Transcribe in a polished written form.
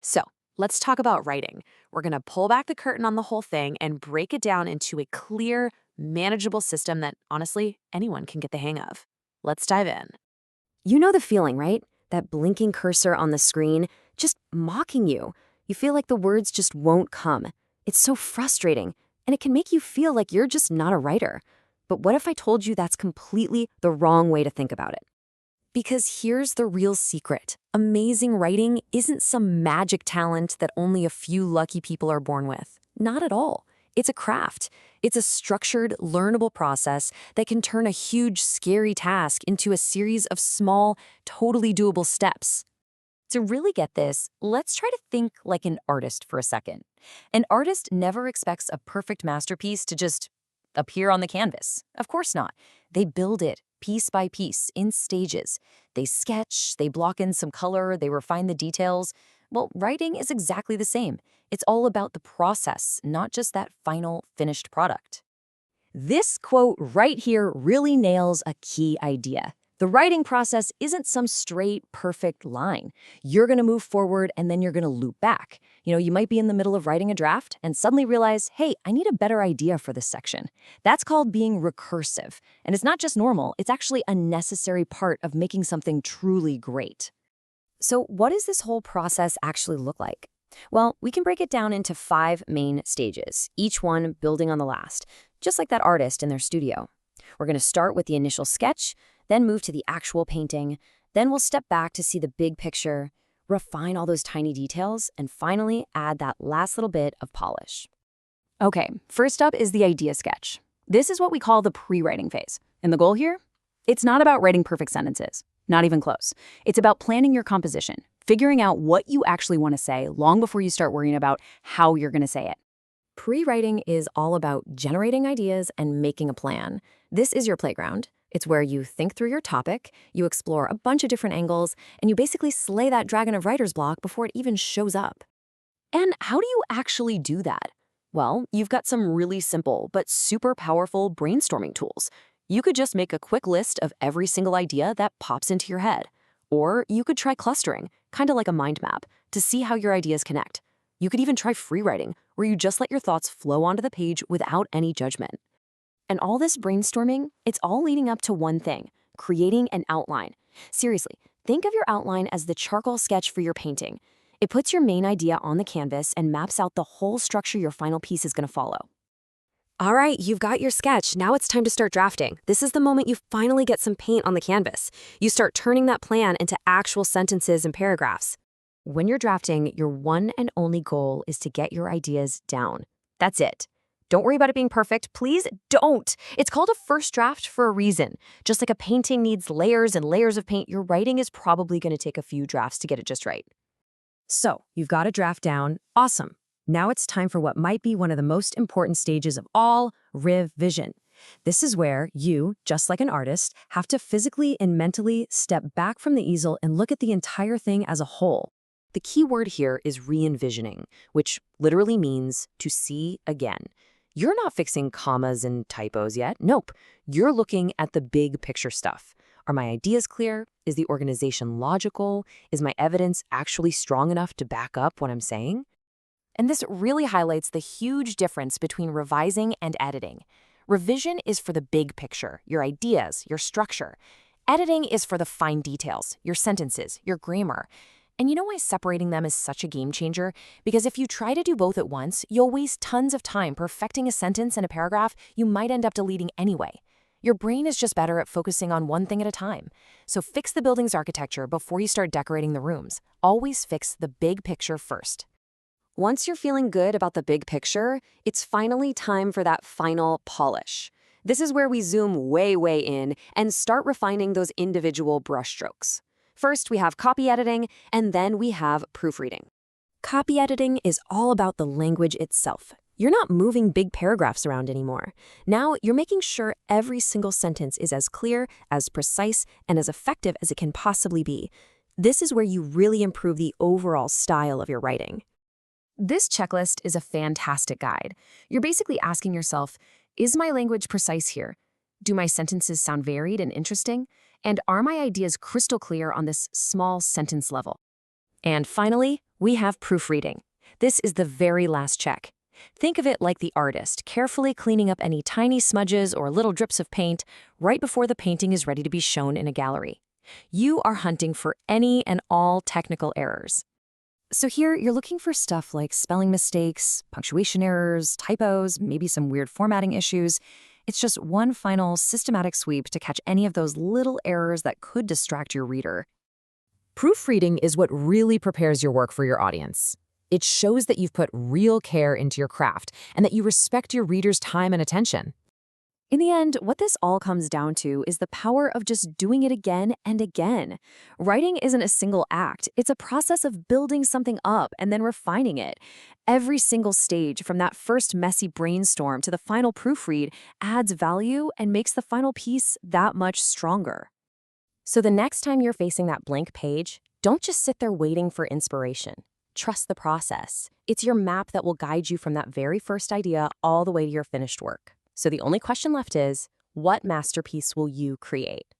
So, let's talk about writing. We're going to pull back the curtain on the whole thing and break it down into a clear, manageable system that honestly anyone can get the hang of. Let's dive in. You know the feeling, right? That blinking cursor on the screen, just mocking you. You feel like the words just won't come. It's so frustrating, and it can make you feel like you're just not a writer. But what if I told you that's completely the wrong way to think about it? Because here's the real secret. Amazing writing isn't some magic talent that only a few lucky people are born with. Not at all. It's a craft. It's a structured, learnable process that can turn a huge, scary task into a series of small, totally doable steps. To really get this, let's try to think like an artist for a second. An artist never expects a perfect masterpiece to just appear on the canvas. Of course not. They build it piece by piece in stages. They sketch, they block in some color, they refine the details. Well, writing is exactly the same. It's all about the process, not just that final finished product. This quote right here really nails a key idea. The writing process isn't some straight, perfect line. You're going to move forward and then you're going to loop back. You might be in the middle of writing a draft and suddenly realize, hey, I need a better idea for this section. That's called being recursive. And it's not just normal, it's actually a necessary part of making something truly great. So, what does this whole process actually look like? Well, we can break it down into 5 main stages, each one building on the last, just like that artist in their studio. We're going to start with the initial sketch, then move to the actual painting, then we'll step back to see the big picture, refine all those tiny details, and finally add that last little bit of polish. Okay, first up is the idea sketch. This is what we call the pre-writing phase. And the goal here? It's not about writing perfect sentences. Not even close. It's about planning your composition, figuring out what you actually want to say long before you start worrying about how you're going to say it. Pre-writing is all about generating ideas and making a plan. This is your playground. It's where you think through your topic, you explore a bunch of different angles, and you basically slay that dragon of writer's block before it even shows up. And how do you actually do that? Well, you've got some really simple but super powerful brainstorming tools. You could just make a quick list of every single idea that pops into your head. Or you could try clustering, kind of like a mind map, to see how your ideas connect. You could even try free writing, where you just let your thoughts flow onto the page without any judgment. And all this brainstorming, it's all leading up to one thing, creating an outline. Seriously, think of your outline as the charcoal sketch for your painting. It puts your main idea on the canvas and maps out the whole structure your final piece is going to follow. All right, you've got your sketch. Now it's time to start drafting. This is the moment you finally get some paint on the canvas. You start turning that plan into actual sentences and paragraphs. When you're drafting, your one and only goal is to get your ideas down. That's it. Don't worry about it being perfect. Please don't. It's called a first draft for a reason. Just like a painting needs layers and layers of paint, your writing is probably going to take a few drafts to get it just right. So, you've got a draft down. Awesome. Now it's time for what might be one of the most important stages of all, revision. This is where you, just like an artist, have to physically and mentally step back from the easel and look at the entire thing as a whole. The key word here is re-envisioning, which literally means to see again. You're not fixing commas and typos yet. Nope. You're looking at the big picture stuff. Are my ideas clear? Is the organization logical? Is my evidence actually strong enough to back up what I'm saying? And this really highlights the huge difference between revising and editing. Revision is for the big picture, your ideas, your structure. Editing is for the fine details, your sentences, your grammar. And you know why separating them is such a game changer? Because if you try to do both at once, you'll waste tons of time perfecting a sentence and a paragraph you might end up deleting anyway. Your brain is just better at focusing on one thing at a time. So fix the building's architecture before you start decorating the rooms. Always fix the big picture first. Once you're feeling good about the big picture, it's finally time for that final polish. This is where we zoom way, way in and start refining those individual brushstrokes. First, we have copy editing, and then we have proofreading. Copy editing is all about the language itself. You're not moving big paragraphs around anymore. Now, you're making sure every single sentence is as clear, as precise, and as effective as it can possibly be. This is where you really improve the overall style of your writing. This checklist is a fantastic guide. You're basically asking yourself, is my language precise here? Do my sentences sound varied and interesting? And are my ideas crystal clear on this small sentence level? And finally, we have proofreading. This is the very last check. Think of it like the artist carefully cleaning up any tiny smudges or little drips of paint right before the painting is ready to be shown in a gallery. You are hunting for any and all technical errors. So here, you're looking for stuff like spelling mistakes, punctuation errors, typos, maybe some weird formatting issues. It's just one final systematic sweep to catch any of those little errors that could distract your reader. Proofreading is what really prepares your work for your audience. It shows that you've put real care into your craft and that you respect your readers' time and attention. In the end, what this all comes down to is the power of just doing it again and again. Writing isn't a single act, it's a process of building something up and then refining it. Every single stage, from that first messy brainstorm to the final proofread, adds value and makes the final piece that much stronger. So the next time you're facing that blank page, don't just sit there waiting for inspiration. Trust the process. It's your map that will guide you from that very first idea all the way to your finished work. So the only question left is, what masterpiece will you create?